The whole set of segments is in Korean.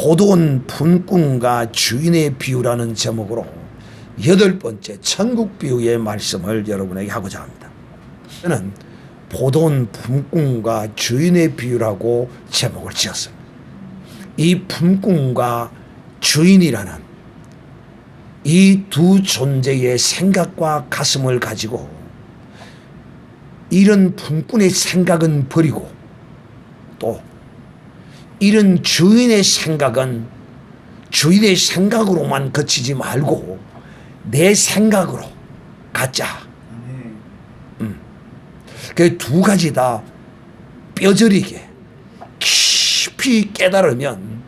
포도원 품꾼과 주인의 비유라는 제목으로 8번째 천국 비유의 말씀을 여러분에게 하고자 합니다. 저는 포도원 품꾼과 주인의 비유라고 제목을 지었습니다. 이 품꾼과 주인이라는 이 두 존재의 생각과 가슴을 가지고 이런 품꾼의 생각은 버리고 또 이런 주인의 생각은 주인의 생각으로만 그치지 말고 내 생각으로 갖자. 그 두 가지 다 뼈저리게 깊이 깨달으면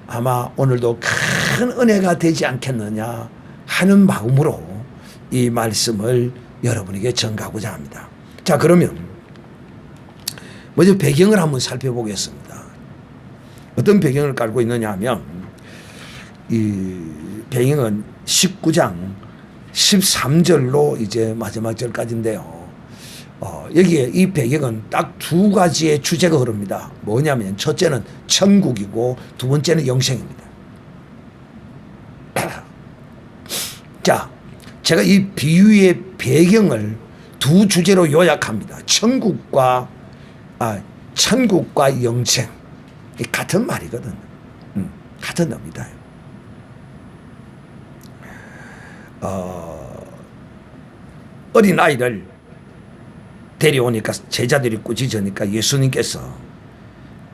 아마 오늘도 큰 은혜가 되지 않겠느냐 하는 마음으로 이 말씀을 여러분에게 전가하고자 합니다. 자, 그러면 먼저 배경을 한번 살펴보겠습니다. 어떤 배경을 깔고 있느냐 하면 이 배경은 19장 13절로 이제 마지막 절까지인데요. 여기에 이 배경은 딱 두 가지의 주제가 흐릅니다. 뭐냐면 첫째는 천국이고 두 번째는 영생입니다. 자, 제가 이 비유의 배경을 두 주제로 요약합니다. 천국과 영생. 같은 말이거든. 같은 겁니다. 어린아이를 데려오니까 제자들이 꾸짖으니까 예수님께서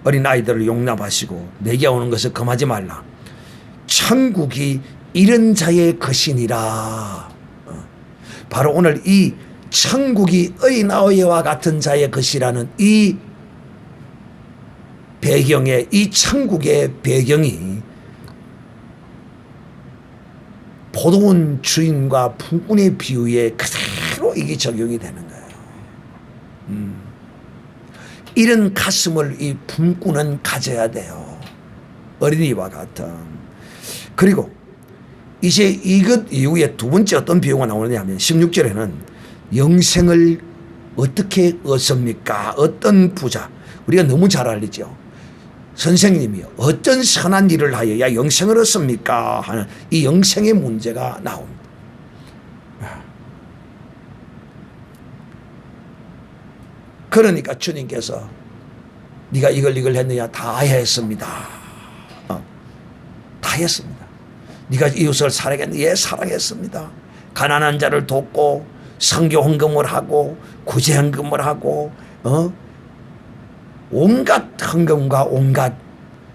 어린아이들을 용납하시고 내게 오는 것을 금하지 말라. 천국이 이런 자의 것이니라. 바로 오늘 이 천국이 어린아이와 같은 자의 것이라는 이 배경에, 이 천국의 배경이 포도원 주인과 품꾼의 비유에 그대로 이게 적용이 되는 거예요. 이런 가슴을 이 품꾼은 가져야 돼요. 어린이와 같은. 그리고 이제 이것 이후에 두 번째 어떤 비유가 나오느냐 하면 16절에는 영생을 어떻게 얻습니까? 어떤 부자. 우리가 너무 잘 알죠. 선생님이 어떤 선한 일을 하여야 영생을 얻습니까? 하는 이 영생의 문제가 나옵니다. 그러니까 주님께서 네가 이걸 했느냐? 다 했습니다. 다 했습니다. 네가 이웃을 사랑했느냐? 예, 사랑했습니다. 가난한 자를 돕고 선교 헌금을 하고 구제 헌금을 하고 온갖 헌금과 온갖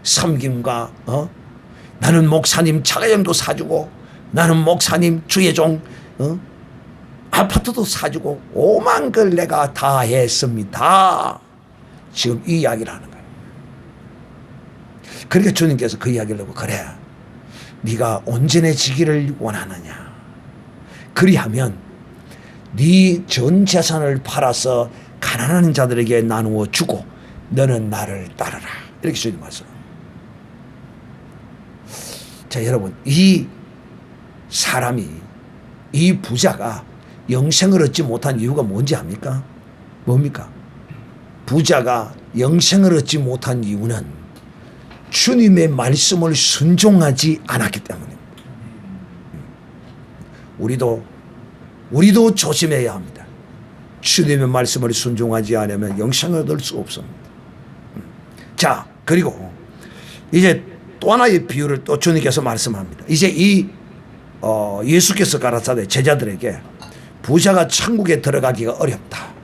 섬김과 나는 목사님 차가용도 사주고 나는 목사님 주의 종 아파트도 사주고 오만 걸 내가 다 했습니다. 지금 이 이야기를 하는 거예요. 그러니까 주님께서 그 이야기를 하고 그래 네가 온전해지기를 원하느냐. 그리하면 네 전 재산을 팔아서 가난한 자들에게 나누어 주고 너는 나를 따르라. 이렇게 주님 말씀. 자, 여러분, 이 사람이, 이 부자가 영생을 얻지 못한 이유가 뭔지 압니까? 뭡니까? 부자가 영생을 얻지 못한 이유는 주님의 말씀을 순종하지 않았기 때문입니다. 우리도 조심해야 합니다. 주님의 말씀을 순종하지 않으면 영생을 얻을 수 없습니다. 자, 그리고 이제 또 하나의 비유를 또 주님께서 말씀합니다. 이제 이 예수께서 가라사대 제자들에게 부자가 천국에 들어가기가 어렵다.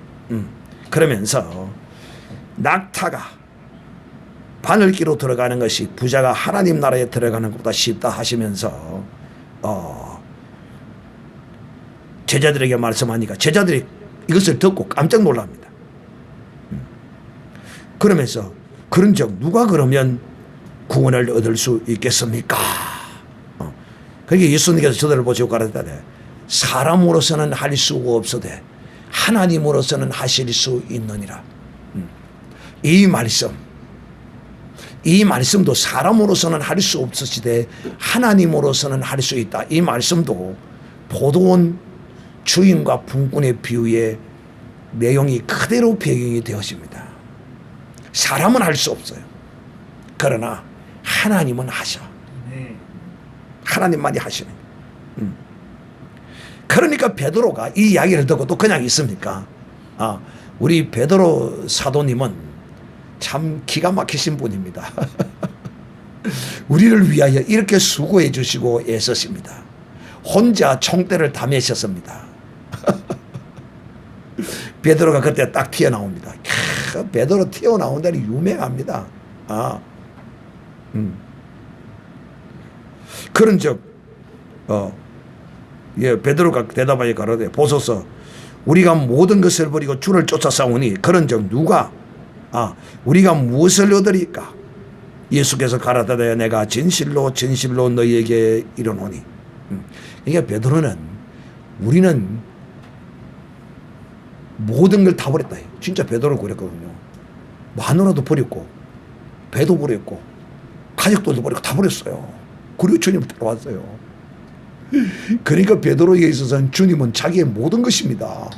그러면서 낙타가 바늘기로 들어가는 것이 부자가 하나님 나라에 들어가는 것보다 쉽다 하시면서 제자들에게 말씀하니까 제자들이 이것을 듣고 깜짝 놀랍니다. 그러면서 그런즉 누가 그러면 구원을 얻을 수 있겠습니까? 그러니까 예수님께서 저들을 보시고 가라사대 사람으로서는 할 수 없으되 하나님으로서는 하실 수 있느니라. 이 말씀도 사람으로서는 할 수 없으시되 하나님으로서는 할 수 있다. 이 말씀도 포도원 주인과 품꾼의 비유의 내용이 그대로 배경이 되었습니다. 사람은 할 수 없어요. 그러나 하나님은 하셔. 하나님만이 하시는. 그러니까 베드로가 이 이야기를 듣고 또 그냥 있습니까? 우리 베드로 사도님은 참 기가 막히신 분입니다. 우리를 위하여 이렇게 수고해 주시고 애쓰십니다. 혼자 총대를 다 매셨습니다. 베드로가 그때 딱 튀어나옵니다. 베드로 튀어나온 데는 유명합니다. 그런즉 베드로가 대답하여 가로되 보소서 우리가 모든 것을 버리고 주를 쫓아 싸우니 그런즉 누가 우리가 무엇을 얻으리까? 예수께서 가라사대 내가 진실로 진실로 너희에게 이르노니. 그러니까 베드로는 우리는 모든 걸 다 버렸다. 진짜 베드로는 그랬거든요. 마누라도 버렸고 배도 버렸고 가족들도 버리고 다 버렸어요. 그리고 주님을 따라왔어요. 그러니까 베드로에게 있어서는 주님은 자기의 모든 것입니다.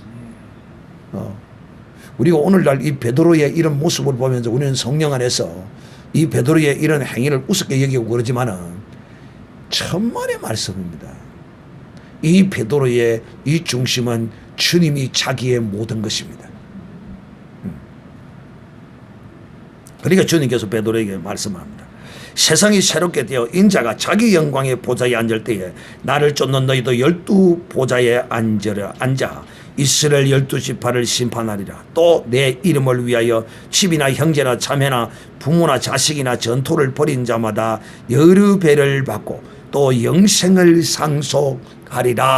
우리가 오늘날 이 베드로의 이런 모습을 보면서 우리는 성령 안에서 이 베드로의 이런 행위를 우습게 여기고 그러지만은 천만의 말씀입니다. 이 베드로의 이 중심은 주님이 자기의 모든 것입니다. 그러니까 주님께서 베드로에게 말씀합니다. 세상이 새롭게 되어 인자가 자기 영광의 보좌에 앉을 때에 나를 쫓는 너희도 12보좌에 앉아 이스라엘 12지파를 심판하리라. 또 내 이름을 위하여 집이나 형제나 자매나 부모나 자식이나 전토를 벌인 자마다 여러 배를 받고 또 영생을 상속하리라.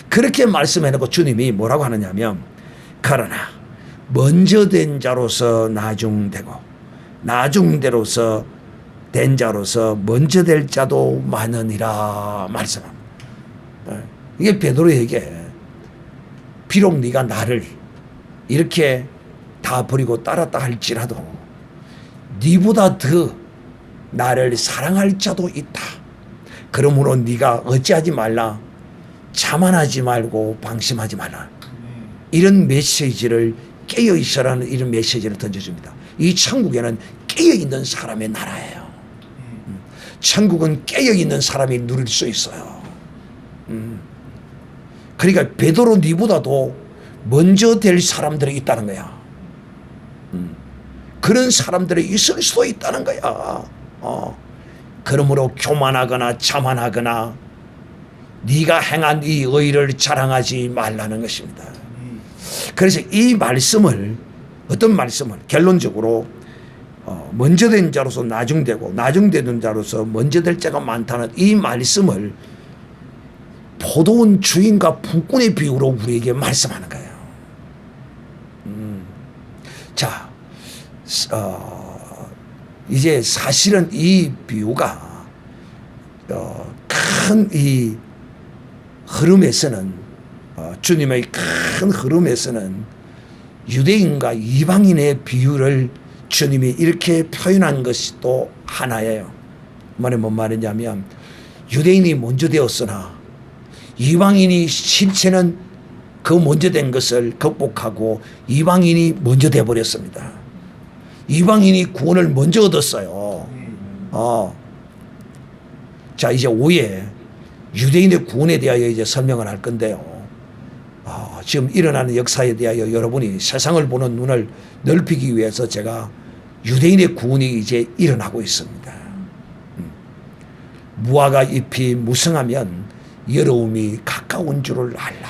그렇게 말씀해놓고 주님이 뭐라고 하느냐면 그러나 먼저 된 자로서 나중되고 나중대로서 된 자로서 먼저 될 자도 많으니라 말씀합니다. 이게 베드로에게 비록 네가 나를 이렇게 다 버리고 따랐다 할지라도 네보다 더 나를 사랑할 자도 있다. 그러므로 네가 어찌하지 말라. 자만하지 말고 방심하지 말라. 이런 메시지를 깨어있어라는 이런 메시지를 던져줍니다. 이 천국에는 깨어있는 사람의 나라예요. 천국은 깨어있는 사람이 누릴 수 있어요. 그러니까 베드로 니보다도 먼저 될 사람들이 있다는 거야. 그런 사람들이 있을 수도 있다는 거야. 그러므로 교만하거나 자만하거나 네가 행한 이 의를 자랑하지 말라는 것입니다. 그래서 이 말씀을 어떤 말씀을 결론적으로 먼저 된 자로서 나중되고 나중되는 자로서 먼저 될 자가 많다는 이 말씀을 포도원 주인과 품꾼의 비유로 우리에게 말씀하는 거예요. 자, 이제 사실은 이 비유가 큰 이 흐름에서는 주님의 큰 흐름에서는 유대인과 이방인의 비유를 주님이 이렇게 표현한 것이 또 하나예요. 말이 뭔 말이냐면 유대인이 먼저 되었으나 이방인이 실체는 그 먼저 된 것을 극복하고 이방인이 먼저 돼버렸습니다. 이방인이 구원을 먼저 얻었어요. 자, 이제 5회 유대인의 구원에 대하여 이제 설명을 할 건데요. 지금 일어나는 역사에 대하여 여러분이 세상을 보는 눈을 넓히기 위해서 제가 유대인의 구원이 이제 일어나고 있습니다. 무화과 잎이 무성하면 여러움이 가까운 줄을 알라.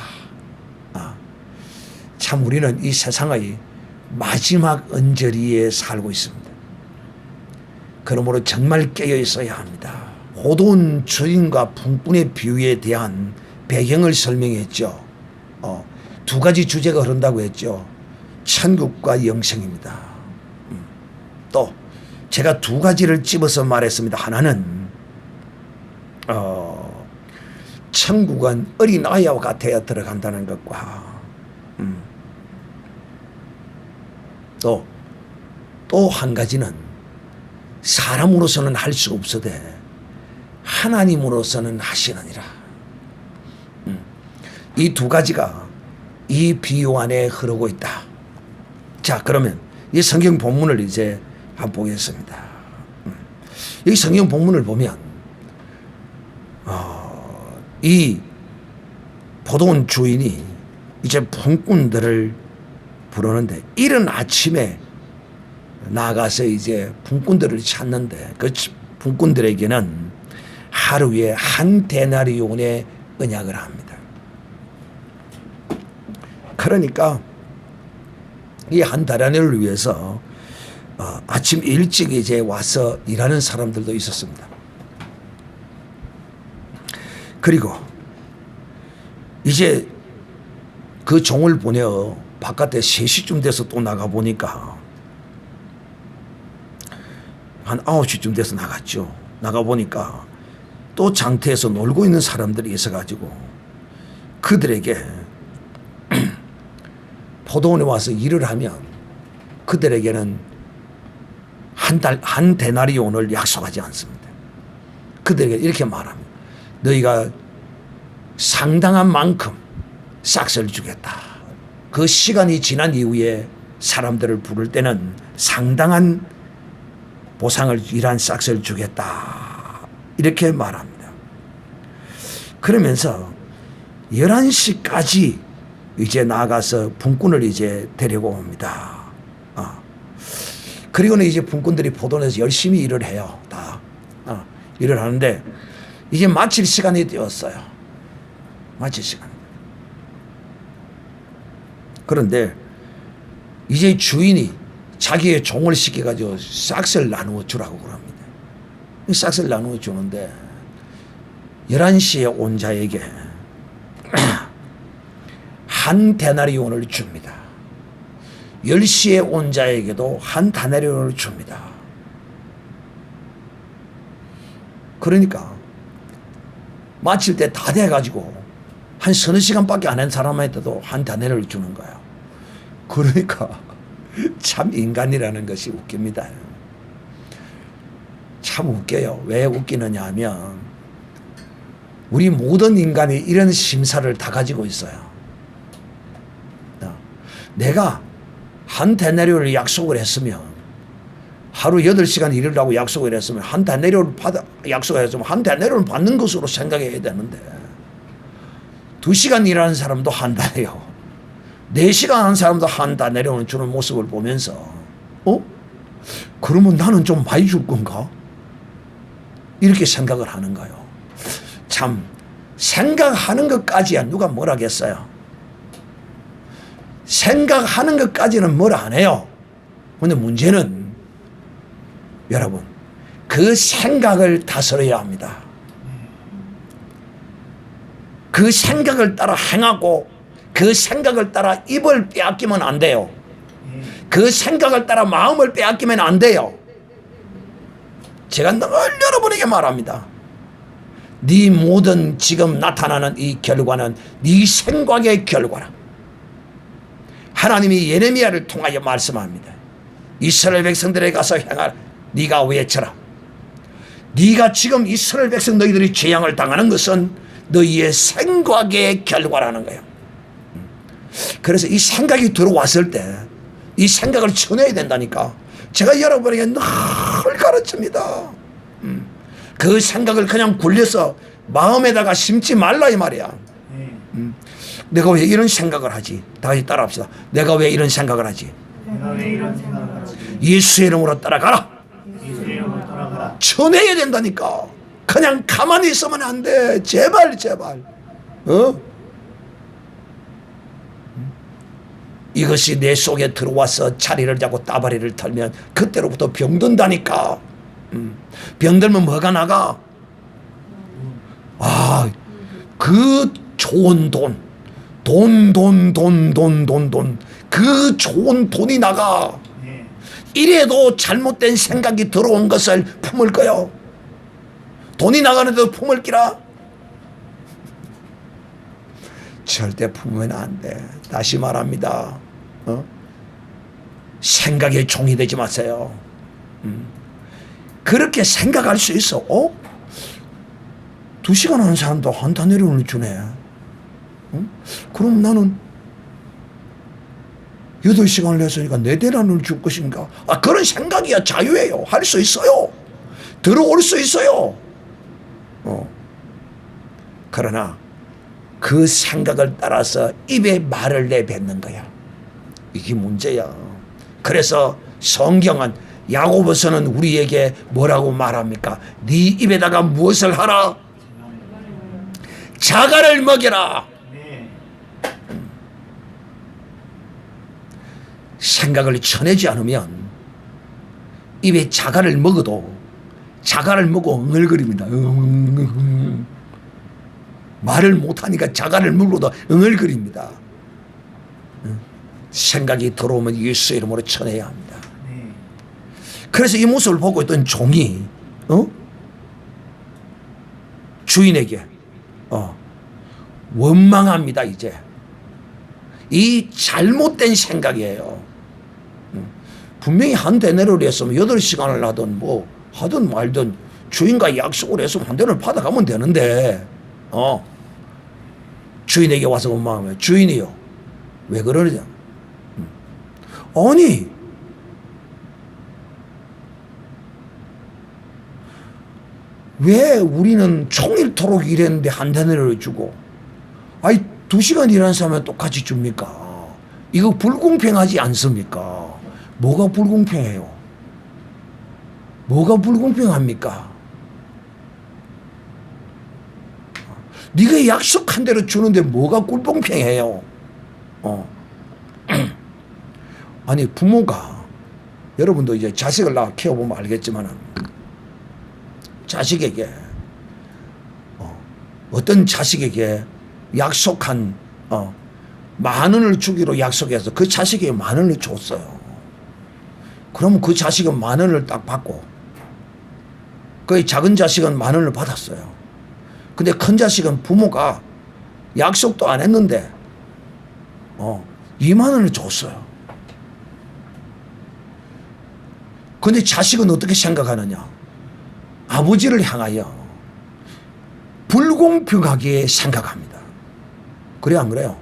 참 우리는 이 세상의 마지막 언저리에 살고 있습니다. 그러므로 정말 깨어 있어야 합니다. 포도원 주인과 품꾼의 비유에 대한 배경을 설명했죠. 두 가지 주제가 흐른다고 했죠. 천국과 영생입니다. 또 제가 두 가지를 집어서 말했습니다. 하나는 천국은 어린아이와 같아야 들어간다는 것과 또 한 가지는 사람으로서는 할 수 없으되 하나님으로서는 하시느니라. 이 두 가지가 이 비유 안에 흐르고 있다. 자, 그러면 이 성경 본문을 이제 한번 보겠습니다. 이 성경 본문을 보면 이 포도원 주인이 이제 품꾼들을 부르는데 이른 아침에 나가서 이제 품꾼들을 찾는데 그 품꾼들에게는 하루에 한 데나리온의 언약을 합니다. 그러니까 이 한 데나리온을 위해서 아침 일찍 이제 와서 일하는 사람들도 있었습니다. 그리고 이제 그 종을 보내어 바깥에 3시쯤 돼서 또 나가보니까 한 9시쯤 돼서 나갔죠. 나가보니까 또 장터에서 놀고 있는 사람들이 있어가지고 그들에게 포도원에 와서 일을 하면 그들에게는 한 데나리온을 약속하지 않습니다. 그들에게 이렇게 말합니다. 너희가 상당한 만큼 싹스를 주겠다. 그 시간이 지난 이후에 사람들을 부를 때는 상당한 보상을 일한 싹스를 주겠다. 이렇게 말합니다. 그러면서 11시까지 이제 나가서 품꾼을 이제 데리고 옵니다. 그리고는 이제 품꾼들이 포도원에서 열심히 일을 해요. 다 일을 하는데 이제 마칠 시간이 되었어요. 마칠 시간. 그런데 이제 주인이 자기의 종을 시켜가지고 싹스를 나누어 주라고 그럽니다. 싹스를 나누어 주는데 11시에 온 자에게 한 데나리온을 줍니다. 10시에 온 자에게도 한 데나리온을 줍니다. 그러니까 마칠 때 다 돼가지고 한 서너 시간밖에 안 한 사람한테도 한 데나리온을 주는 거예요. 그러니까 참 인간이라는 것이 웃깁니다. 참 웃겨요. 왜 웃기느냐 하면 우리 모든 인간이 이런 심사를 다 가지고 있어요. 내가 한 데나리온을 약속을 했으면 하루 8시간 일을 하고 약속을 했으면 한 데나리온을 약속을 했으면 한 데나리온을 받는 것으로 생각해야 되는데 2시간 일하는 사람도 한 데나리온, 4시간 하는 사람도 한 데나리온을 주는 모습을 보면서 그러면 나는 좀 많이 줄 건가? 이렇게 생각을 하는 거예요. 참 생각하는 것까지야 누가 뭘 하겠어요. 생각하는 것까지는 뭘 안 해요. 그런데 문제는 여러분 그 생각을 다스려야 합니다. 그 생각을 따라 행하고 그 생각을 따라 입을 빼앗기면 안 돼요. 그 생각을 따라 마음을 빼앗기면 안 돼요. 제가 늘 여러분에게 말합니다. 네 모든 지금 나타나는 이 결과는 네 생각의 결과라. 하나님이 예레미야를 통하여 말씀합니다. 이스라엘 백성들에게 가서 행하라. 네가 외쳐라. 네가 지금 이스라엘 백성 너희들이 재앙을 당하는 것은 너희의 생각의 결과라는 거예요. 그래서 이 생각이 들어왔을 때 이 생각을 쳐내야 된다니까. 제가 여러분에게 늘 가르칩니다. 그 생각을 그냥 굴려서 마음에다가 심지 말라 이 말이야. 내가 왜 이런 생각을 하지? 다시 따라합시다. 내가 왜 이런 생각을 하지? 예수의 이름으로 따라가라. 쳐내야 된다니까. 그냥 가만히 있으면 안 돼. 제발. 이것이 내 속에 들어와서 자리를 잡고 따바리를 털면 그때로부터 병든다니까. 병들면 뭐가 나가? 그 좋은 돈. 그 좋은 돈이 나가. 이래도 잘못된 생각이 들어온 것을 품을 거요. 돈이 나가는데도 품을 끼라? 절대 품으면 안 돼. 다시 말합니다. 생각의 종이 되지 마세요. 그렇게 생각할 수 있어. 2시간 하는 사람도 한 데나리온을 주네. 그럼 나는 8시간을 했으니까 4데나리온을 줄 것인가? 그런 생각이야. 자유예요. 할 수 있어요. 들어올 수 있어요. 그러나 그 생각을 따라서 입에 말을 내뱉는 거야. 이게 문제야. 그래서 성경은 야고보서는 우리에게 뭐라고 말합니까? 네 입에다가 무엇을 하라? 자갈을 먹여라. 생각을 쳐내지 않으면 입에 자갈을 먹어도 자갈을 먹고 응얼거립니다. 말을 못하니까 자갈을 먹어도 응얼거립니다. 생각이 들어오면 예수 이름으로 쳐내야 합니다. 그래서 이 모습을 보고 있던 종이 주인에게 원망합니다. 이제 이 잘못된 생각이에요. 분명히 한 데나리온을 했으면 8시간을 하든 뭐 하든 말든 주인과 약속을 해서 한 대를 받아가면 되는데 주인에게 와서 원망하면 주인이요 왜 그러냐. 아니 왜 우리는 종일토록 일했는데 한 데나리온을 주고 2시간 일하는 사람은 똑같이 줍니까? 이거 불공평하지 않습니까? 뭐가 불공평해요? 뭐가 불공평합니까? 네가 약속한 대로 주는데 뭐가 불공평해요? 아니 부모가 여러분도 이제 자식을 낳아 키워보면 알겠지만 자식에게 어떤 자식에게 약속한 10,000원을 주기로 약속해서 그 자식에게 10,000원을 줬어요. 그러면 그 자식은 10,000원을 딱 받고 그 작은 자식은 10,000원을 받았어요. 근데 큰 자식은 부모가 약속도 안 했는데 20,000원을 줬어요. 근데 자식은 어떻게 생각하느냐? 아버지를 향하여 불공평하게 생각합니다. 그래 안 그래요?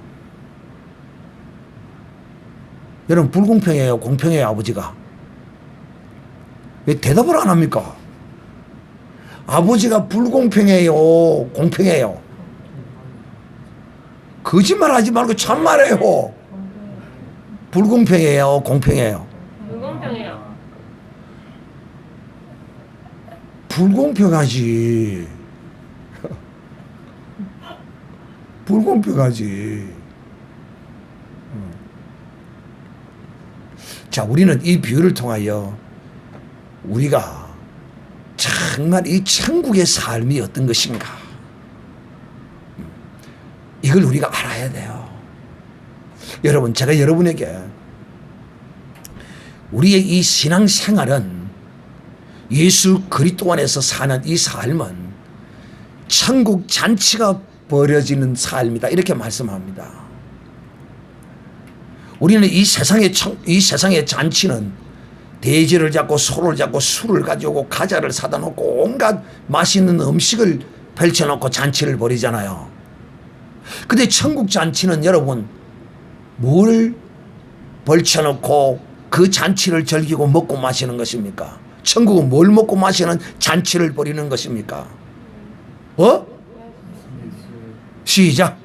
여러분 불공평해요? 공평해요? 아버지가? 왜 대답을 안 합니까? 아버지가 불공평해요? 공평해요? 거짓말 하지 말고 참말해요. 불공평해요? 공평해요? 불공평해요. 불공평하지. 불공평하지. 자, 우리는 이 비유를 통하여 우리가 정말 이 천국의 삶이 어떤 것인가 이걸 우리가 알아야 돼요. 여러분, 제가 여러분에게 우리의 이 신앙생활은 예수 그리스도 안에서 사는 이 삶은 천국 잔치가 벌어지는 삶이다 이렇게 말씀합니다. 우리는 이 세상의 잔치는 돼지를 잡고 소를 잡고 술을 가져오고 과자를 사다 놓고 온갖 맛있는 음식을 펼쳐놓고 잔치를 벌이잖아요. 근데 천국 잔치는 여러분 뭘 벌쳐놓고 그 잔치를 즐기고 먹고 마시는 것입니까? 천국은 뭘 먹고 마시는 잔치를 벌이는 것입니까? 시작.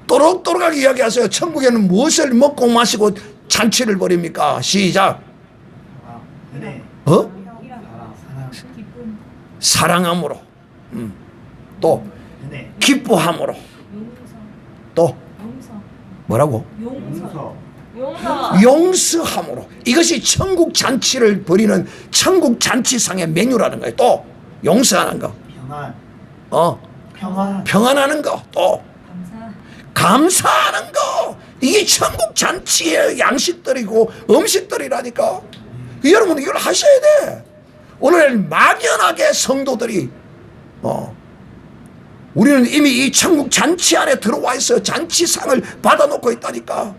또록또록하게 이야기하세요. 천국에는 무엇을 먹고 마시고 잔치를 벌입니까? 시작. 사랑함으로, 또 기뻐함으로, 또 뭐라고? 용서함으로. 이것이 천국 잔치를 벌이는 천국 잔치상의 메뉴라는 거예요. 또 용서하는 거, 평안하는 거, 또 감사하는 거. 이게 천국 잔치의 양식들이고 음식들이라니까. 여러분 이걸 하셔야 돼. 오늘 막연하게 성도들이 우리는 이미 이 천국 잔치 안에 들어와 있어요. 잔치상을 받아놓고 있다니까.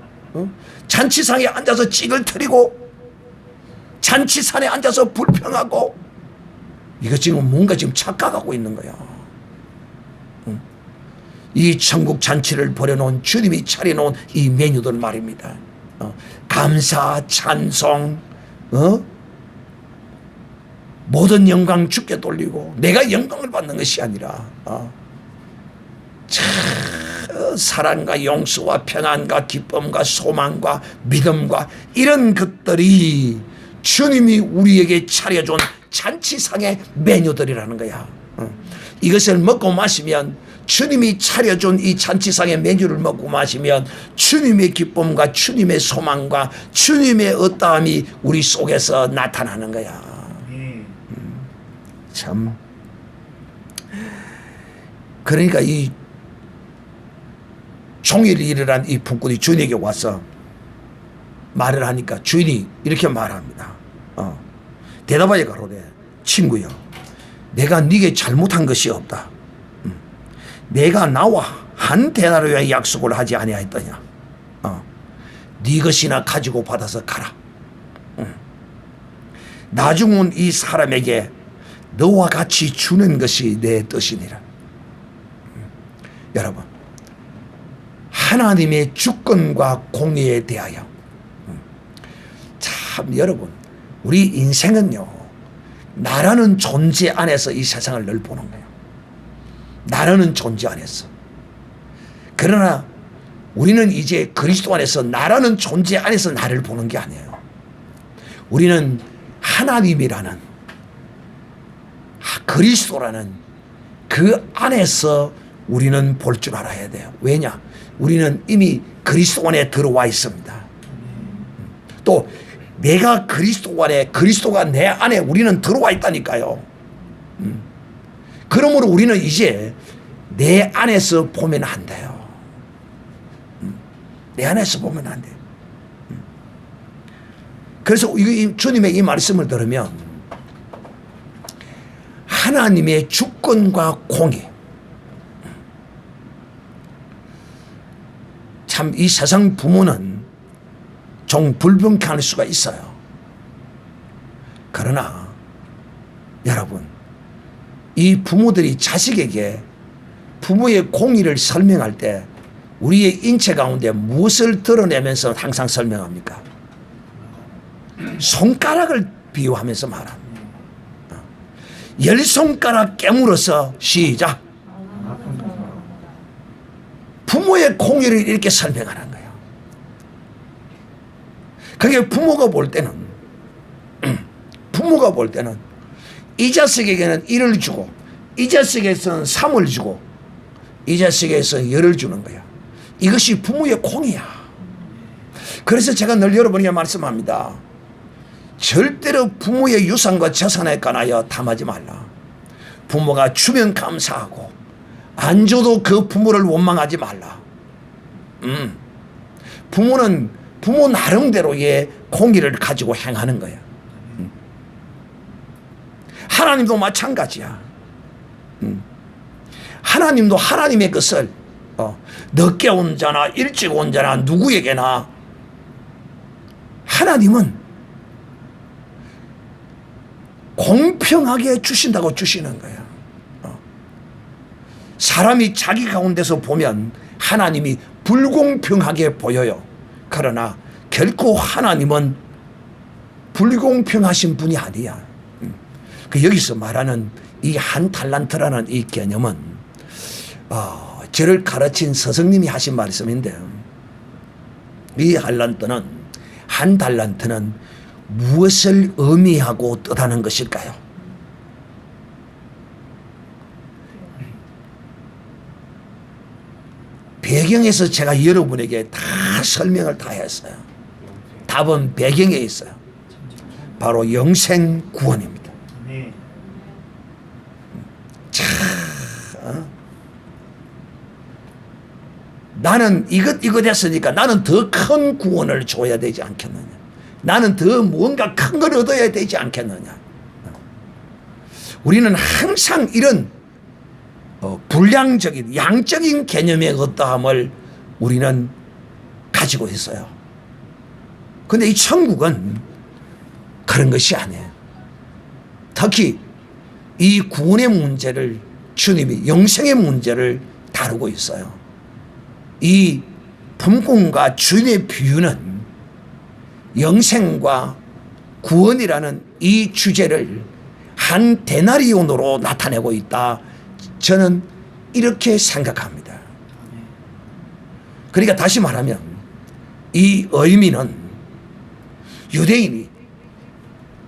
잔치상에 앉아서 찌글 트리고 잔치산에 앉아서 불평하고 이거 지금 뭔가 지금 착각하고 있는 거야. 이 천국 잔치를 벌여놓은 주님이 차려놓은 이 메뉴들 말입니다. 감사, 찬송, 모든 영광 주께 돌리고 내가 영광을 받는 것이 아니라 사랑과 용서와 평안과 기쁨과 소망과 믿음과 이런 것들이 주님이 우리에게 차려준 잔치상의 메뉴들이라는 거야. 이것을 먹고 마시면, 주님이 차려준 이 잔치상의 메뉴를 먹고 마시면 주님의 기쁨과 주님의 소망과 주님의 어떠함이 우리 속에서 나타나는 거야. 참, 그러니까 이 종일이란 이 품꾼이 주인에게 와서 말을 하니까 주인이 이렇게 말합니다. 대답하여 가로되, 친구여, 내가 네게 잘못한 것이 없다. 내가 나와 한 데나리오의 약속을 하지 아니하였더냐. 네 것이나 가지고 받아서 가라. 나중은 이 사람에게 너와 같이 주는 것이 내 뜻이니라. 여러분, 하나님의 주권과 공의에 대하여 참, 여러분, 우리 인생은요, 나라는 존재 안에서 이 세상을 늘 보는 거예요. 나라는 존재 안에서. 그러나 우리는 이제 그리스도 안에서 나라는 존재 안에서 나를 보는 게 아니에요. 우리는 하나님이라는, 그리스도라는 그 안에서 우리는 볼 줄 알아야 돼요. 왜냐? 우리는 이미 그리스도 안에 들어와 있습니다. 또 내가 그리스도 안에, 그리스도가 내 안에 우리는 들어와 있다니까요. 그러므로 우리는 이제 내 안에서 보면 안 돼요. 내 안에서 보면 안 돼요. 그래서 주님의 이 말씀을 들으면 하나님의 주권과 공의, 참 이 세상 부모는 좀 불분명할 수가 있어요. 그러나 여러분, 이 부모들이 자식에게 부모의 공의를 설명할 때 우리의 인체 가운데 무엇을 드러내면서 항상 설명합니까? 손가락을 비유하면서 말합니다. 10손가락 깨물어서 시작. 부모의 공의를 이렇게 설명하는 거예요. 그게 부모가 볼 때는 이 자식에게는 1을 주고, 이 자식에게는 3을 주고, 이 자식에게는 10을 주는 거야. 이것이 부모의 공이야. 그래서 제가 늘 여러분에게 말씀합니다. 절대로 부모의 유산과 재산에 관하여 탐하지 말라. 부모가 주면 감사하고 안 줘도 그 부모를 원망하지 말라. 부모는 부모 나름대로의 공의를 가지고 행하는 거야. 하나님도 마찬가지야. 하나님도 하나님의 것을 늦게 온 자나 일찍 온 자나 누구에게나 하나님은 공평하게 주신다고 주시는 거야. 사람이 자기 가운데서 보면 하나님이 불공평하게 보여요. 그러나 결코 하나님은 불공평하신 분이 아니야. 여기서 말하는 이 한 달란트라는 이 개념은 저를 가르친 스승님이 하신 말씀인데, 이 한 달란트는 무엇을 의미하고 뜻하는 것일까요? 배경에서 제가 여러분에게 다 설명을 다 했어요. 답은 배경에 있어요. 바로 영생 구원입니다. 자, 나는 이것 했으니까 나는 더 큰 구원을 줘야 되지 않겠느냐. 나는 더 무언가 큰 걸 얻어야 되지 않겠느냐. 우리는 항상 이런 불량적인, 양적인 개념의 어떠함을 우리는 가지고 있어요. 그런데 이 천국은 그런 것이 아니에요. 특히 이 구원의 문제를 주님이, 영생의 문제를 다루고 있어요. 이 품꾼과 주인의 비유는 영생과 구원이라는 이 주제를 한 데나리온으로 나타내고 있다. 저는 이렇게 생각합니다. 그러니까 다시 말하면 이 의미는 유대인이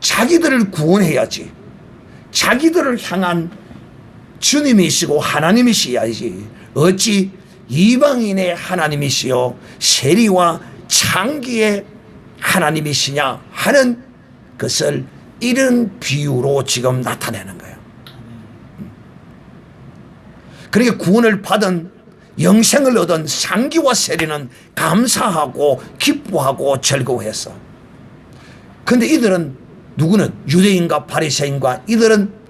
자기들을 구원해야지, 자기들을 향한 주님이시고 하나님이시야지, 어찌 이방인의 하나님이시요 세리와 창기의 하나님이시냐 하는 것을 이런 비유로 지금 나타내는 거예요. 그러니까 구원을 받은 영생을 얻은 상기와 세리는 감사하고 기뻐하고 즐거워했어. 그런데 이들은 누구는 유대인과 바리새인과 이들은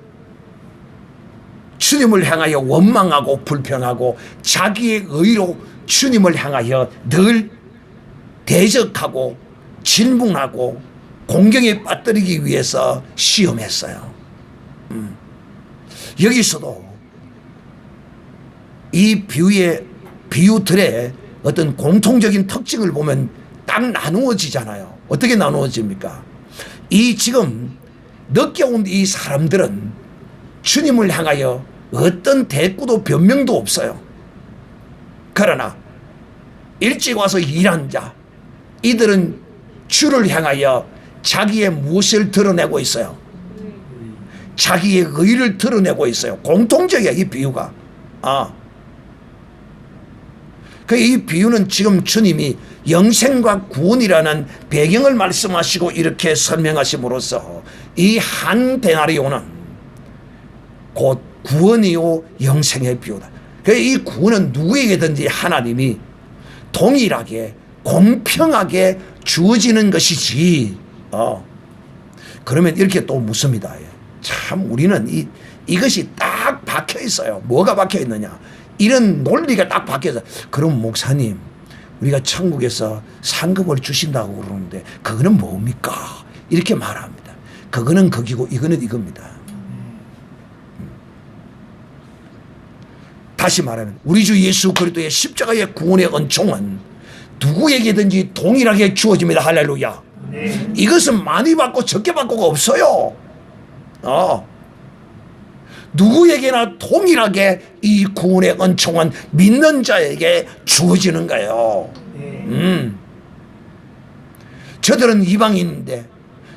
주님을 향하여 원망하고 불평하고 자기의 의로 주님을 향하여 늘 대적하고 질문하고 공경에 빠뜨리기 위해서 시험했어요. 여기서도 이 비유들의 어떤 공통적인 특징을 보면 딱 나누어지잖아요. 어떻게 나누어집니까? 이 지금 늦게 온 이 사람들은 주님을 향하여 어떤 대꾸도 변명도 없어요. 그러나 일찍 와서 일한 자, 이들은 주를 향하여 자기의 무엇을 드러내고 있어요. 자기의 의를 드러내고 있어요. 공통적이야, 이 비유가. 이 비유는 지금 주님이 영생과 구원이라는 배경을 말씀하시고 이렇게 설명하심으로써 이 한 데나리온은 곧 구원이요 영생의 비유다. 이 구원은 누구에게든지 하나님이 동일하게 공평하게 주어지는 것이지. 그러면 이렇게 또 묻습니다. 참 우리는 이것이 딱 박혀 있어요. 뭐가 박혀 있느냐? 이런 논리가 딱 박혀 있어요. 그럼 목사님, 우리가 천국에서 상급을 주신다고 그러는데 그거는 뭡니까? 이렇게 말합니다. 그거는 거기고 이거는 이겁니다. 다시 말하면 우리 주 예수 그리스도의 십자가의 구원의 은총은 누구에게든지 동일하게 주어집니다. 할렐루야. 이것은 많이 받고 적게 받고가 없어요. 누구에게나 동일하게 이 구원의 은총은 믿는 자에게 주어지는 거예요. 저들은 이방인인데,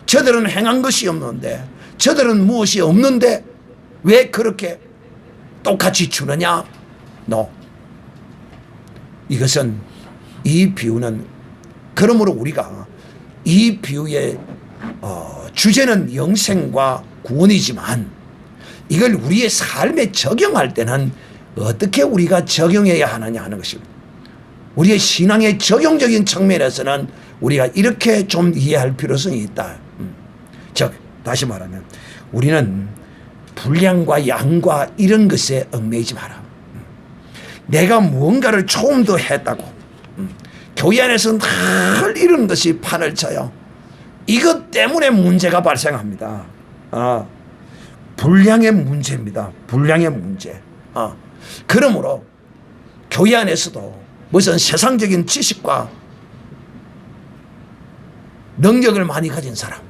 저들은 행한 것이 없는데, 저들은 무엇이 없는데 왜 그렇게 똑같이 주느냐? 이것은 이 비유는, 그러므로 우리가 이 비유의 주제는 영생과 구원이지만 이걸 우리의 삶에 적용할 때는 어떻게 우리가 적용해야 하느냐 하는 것입니다. 우리의 신앙의 적용적인 측면에서는 우리가 이렇게 좀 이해할 필요성이 있다. 즉 다시 말하면 우리는 분량과 양과 이런 것에 얽매이지 마라. 내가 무언가를 조금 더 했다고 교회 안에서는 늘 이런 것이 판을 쳐요. 이것 때문에 문제가 발생합니다. 분량의 문제입니다. 분량의 문제. 그러므로 교회 안에서도 무슨 세상적인 지식과 능력을 많이 가진 사람,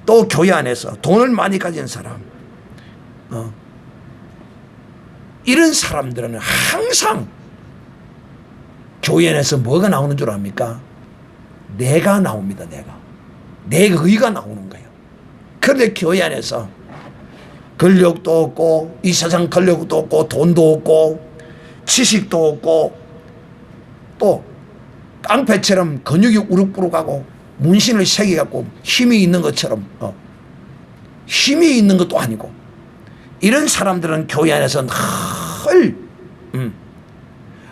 또 교회 안에서 돈을 많이 가진 사람, 이런 사람들은 항상 교회 안에서 뭐가 나오는 줄 압니까? 내가 나옵니다. 내 의가 나오는 거예요. 그런데 교회 안에서 권력도 없고 이 세상 권력도 없고 돈도 없고 지식도 없고 또 깡패처럼 근육이 우룩부룩하고 문신을 새겨갖고 힘이 있는 것처럼 힘이 있는 것도 아니고 이런 사람들은 교회 안에서 늘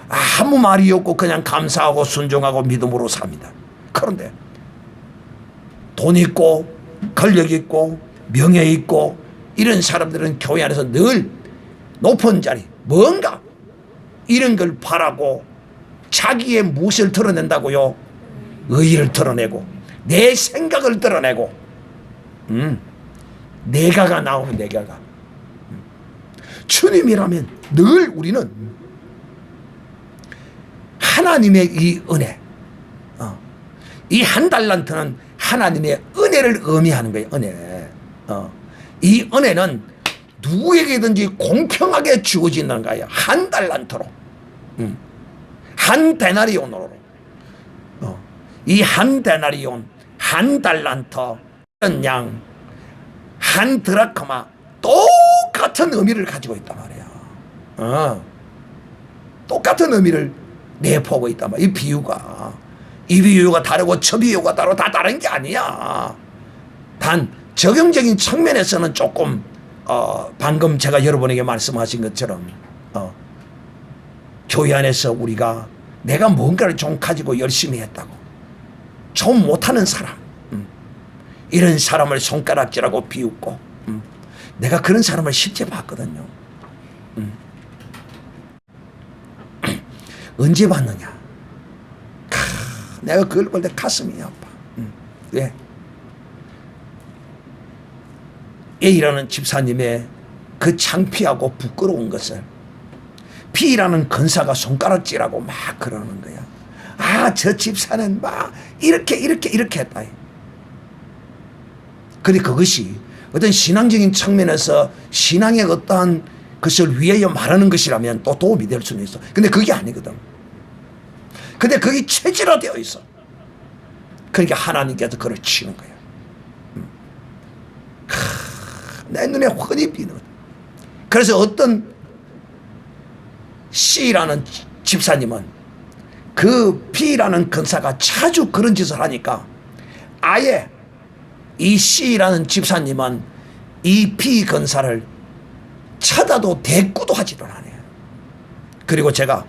아무 말이 없고 그냥 감사하고 순종하고 믿음으로 삽니다. 그런데 돈 있고 권력 있고 명예 있고 이런 사람들은 교회 안에서 늘 높은 자리 뭔가 이런 걸 바라고 자기의 무엇을 드러낸다고요? 의의를 드러내고 내 생각을 드러내고 내가가 나오면 내가가 주님이라면 늘 우리는 하나님의 이 은혜, 이 한 달란트는 하나님의 은혜를 의미하는 거예요. 은혜. 이 은혜는 누구에게든지 공평하게 주어지는 거예요. 한 달란트로, 한 데나리온으로. 이 한 데나리온, 한 달란트, 한 드라크마 똑같은 의미를 가지고 있단 말이에요. 똑같은 의미를 내포하고 있단 말이에요. 이 비유가 다르고 저 비유가 다르고 다 다른 게 아니야. 단 적용적인 측면에서는 조금 방금 제가 여러분에게 말씀하신 것처럼 교회 안에서 우리가 내가 뭔가를 좀 가지고 열심히 했다고 좀 못하는 사람, 이런 사람을 손가락질하고 비웃고, 내가 그런 사람을 실제 봤거든요. 언제 봤느냐? 내가 그걸 볼 때 가슴이 아파. 왜? A라는 집사님의 그 창피하고 부끄러운 것을 B라는 권사가 손가락질하고 막 그러는 거야. 저 집사는 막 이렇게 했다. 그런데 그것이 어떤 신앙적인 측면에서 신앙의 어떠한 것을 위하여 말하는 것이라면 또 도움이 될 수는 있어. 근데 그게 아니거든. 근데 그게 체질화되어 있어. 그러니까 하나님께서 그걸 치는 거야. 내 눈에 훤히 비는. 그래서 어떤 C라는 집사님은 그 B라는 권사가 자주 그런 짓을 하니까 아예 이 C라는 집사님은 이 B 권사를 쳐다도 대꾸도 하지를 않아요. 그리고 제가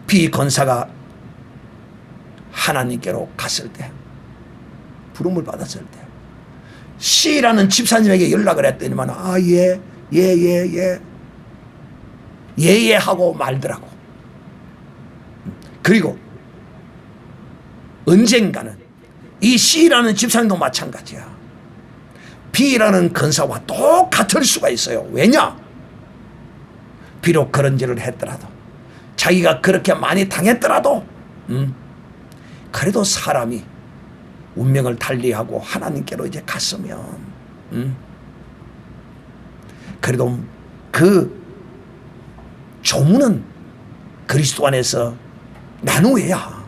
B 권사가 하나님께로 갔을 때, 부름을 받았을 때 C라는 집사님에게 연락을 했더니만 예 하고 말더라고. 그리고 언젠가는 이 C라는 집사님도 마찬가지야. B라는 권사와 똑같을 수가 있어요. 왜냐? 비록 그런 일을 했더라도, 자기가 그렇게 많이 당했더라도 그래도 사람이 운명을 달리하고 하나님께로 이제 갔으면 그래도 그 조문은 그리스도 안에서 나누어야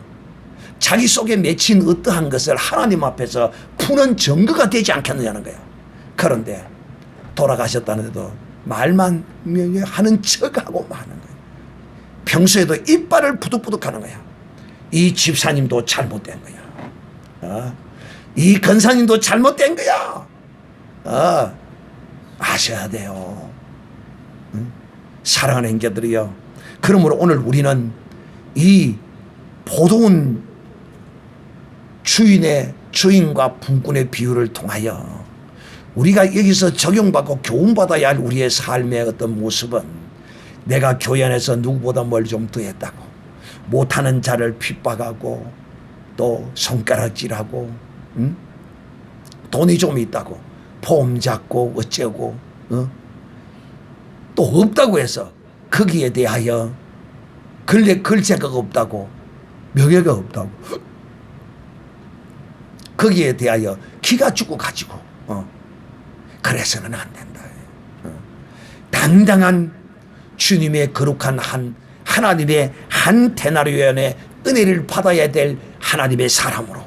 자기 속에 맺힌 어떠한 것을 하나님 앞에서 푸는 증거가 되지 않겠느냐는 거예요. 그런데 돌아가셨다는데도 말만 하는 척하고 마는 거예요. 평소에도 이빨을 부득부득 하는 거야. 이 집사님도 잘못된 거야. 이 권사님도 잘못된 거야. 아셔야 돼요. 사랑하는 형제들이여, 그러므로 오늘 우리는 이 보도운 주인과 분꾼의 비유를 통하여 우리가 여기서 적용받고 교훈받아야 할 우리의 삶의 어떤 모습은, 내가 교회 안에서 누구보다 뭘 좀 더했다고, 못하는 자를 핍박하고 또 손가락질하고, 돈이 좀 있다고 폼 잡고 어쩌고, 또 없다고 해서 거기에 대하여 글자가 없다고, 명예가 없다고, 거기에 대하여 기가 죽고 가지고 그래서는 안 된다. 당당한 주님의 거룩한 하나님의 한 데나리온의 은혜를 받아야 될 하나님의 사람으로,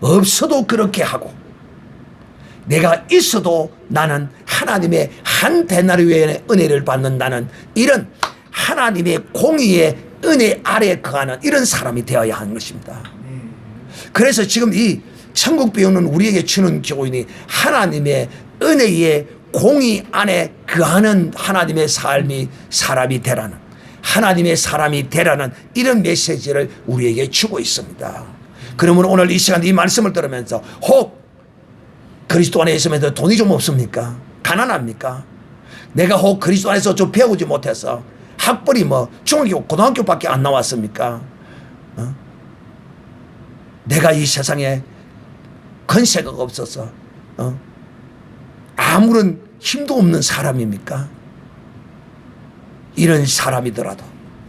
없어도 그렇게 하고 내가 있어도 나는 하나님의 한 데나리온의 은혜를 받는다는 이런 하나님의 공의의 은혜 아래 거하는 이런 사람이 되어야 하는 것입니다. 그래서 지금 이 천국 비유는 우리에게 주는 교훈이 하나님의 은혜의 공의 안에 거하는 하나님의 사람이 되라는, 하나님의 사람이 되라는 이런 메시지를 우리에게 주고 있습니다. 그러므로 오늘 이 시간 이 말씀을 들으면서 혹 그리스도 안에 있으면서 돈이 좀 없습니까? 가난합니까? 내가 혹 그리스도 안에서 좀 배우지 못해서 학벌이 중학교 고등학교밖에 안 나왔습니까? 내가 이 세상에 권세가 없어서 아무런 힘도 없는 사람입니까? 이런 사람이더라도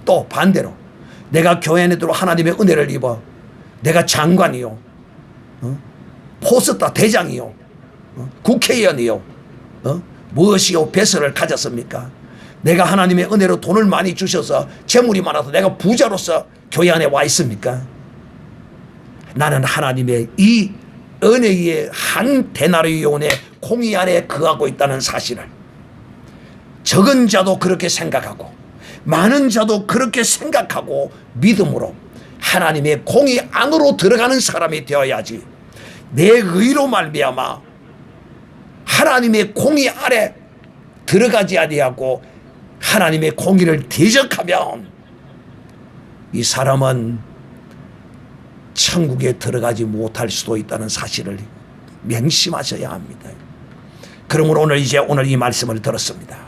또 반대로 내가 교회 안에도 하나님의 은혜를 입어 내가 장관이요, 포스타 대장이요, 국회의원이요, 무엇이요 배설을 가졌습니까? 내가 하나님의 은혜로 돈을 많이 주셔서 재물이 많아서 내가 부자로서 교회 안에 와 있습니까? 나는 하나님의 이 은혜의 한 데나리온의 공의 안에 거하고 있다는 사실을 적은 자도 그렇게 생각하고 많은 자도 그렇게 생각하고 믿음으로 하나님의 공의 안으로 들어가는 사람이 되어야지 내 의로 말미암아 하나님의 공의 안에 들어가지 아니하고 하나님의 공의를 대적하면 이 사람은 천국에 들어가지 못할 수도 있다는 사실을 명심하셔야 합니다. 그러므로 오늘 이 말씀을 들었습니다.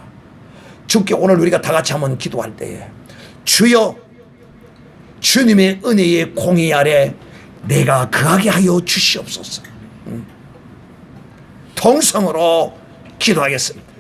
주께 오늘 우리가 다 같이 한번 기도할 때에 주여 주님의 은혜의 공의 아래 내가 거하게 하여 주시옵소서. 통성으로 기도하겠습니다.